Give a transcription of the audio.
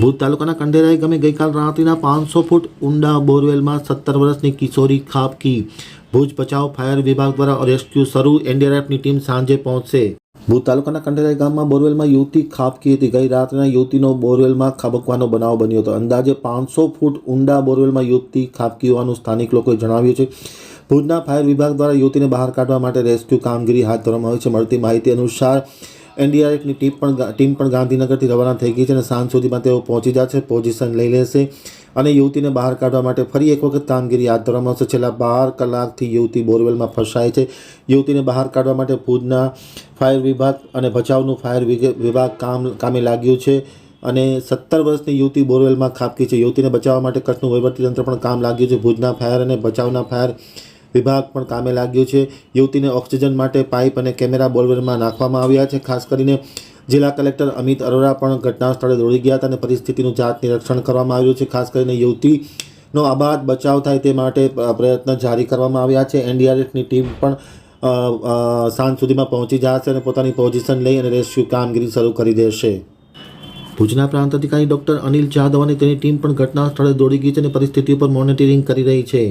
ભુજ તાલુકાના કંડેરાઈ ગામે ગઈકાલ રાત્રિના 500 ફૂટ ઊંડા બોરવેલમાં 17 વર્ષની કિશોરી ખાબકી। ભુજ બચાવ ફાયર વિભાગ દ્વારા રેસ્ક્યુ શરૂ। એનડીઆરએફની ટીમ સાંજે પહોંચશે। ભુજ તાલુકાના કંડેરાઈ ગામમાં બોરવેલમાં યુવતી ખાબકી હતી। ગઈ રાત્રિના યુવતીનો બોરવેલમાં ખાબકવાનો બનાવ બન્યો હતો। અંદાજે 500 ફૂટ ઊંડા બોરવેલમાં યુવતી ખાબકી હોવાનું સ્થાનિક લોકોએ જણાવ્યું છે। ભુજના ફાયર વિભાગ દ્વારા યુવતીને બહાર કાઢવા માટે રેસ્ક્યુ કામગીરી હાથ ધરવામાં આવી છે। મળતી માહિતી અનુસાર એનડીઆરએફની ટીમ પણ ગાંધીનગરથી રવાના થઈ ગઈ છે અને સાંજ સુધીમાં તેઓ પહોંચી જશે, પોઝિશન લઈ લેશે અને યુવતીને બહાર કાઢવા માટે ફરી એક વખત કામગીરી હાથ ધરવામાં આવશે। છેલ્લા 12 કલાકથી યુવતી બોરવેલમાં ફસાઈ છે। યુવતીને બહાર કાઢવા માટે ભુજના ફાયર વિભાગ અને ભચાઉનું ફાયર વિભાગ કામે લાગ્યું છે અને 17 વર્ષની યુવતી બોરવેલમાં ખાબકી છે। યુવતીને બચાવવા માટે કચ્છનું વહીવટીતંત્ર પણ કામ લાગ્યું છે। ભુજના ફાયર અને ભચાઉના ફાયર વિભાગ પણ કામે લાગ્યું છે। યુવતીને ઓક્સિજન માટે પાઇપ અને કેમેરા બોરવેલમાં નાખવામાં આવ્યા છે। ખાસ કરીને જિલ્લા કલેક્ટર અમિત અરોરા પણ ઘટના સ્થળે દોડી ગયા હતા અને પરિસ્થિતિનું જાત નિરીક્ષણ કરવામાં આવ્યું છે। ખાસ કરીને યુવતીનો આબાદ બચાવ થાય તે માટે પ્રયત્ન જારી કરવામાં આવ્યા છે। એનડીઆરએફની ટીમ પણ સાંજ સુધીમાં પહોંચી જશે અને પોતાની પોઝિશન લઈ અને રેસ્ક્યુ કામગીરી શરૂ કરી દેશે। ભુજના પ્રાંત અધિકારી ડોક્ટર અનિલ જાદવ અને તેની ટીમ પણ ઘટના સ્થળે દોડી ગઈ છે અને પરિસ્થિતિ પર મોનિટરિંગ કરી રહી છે।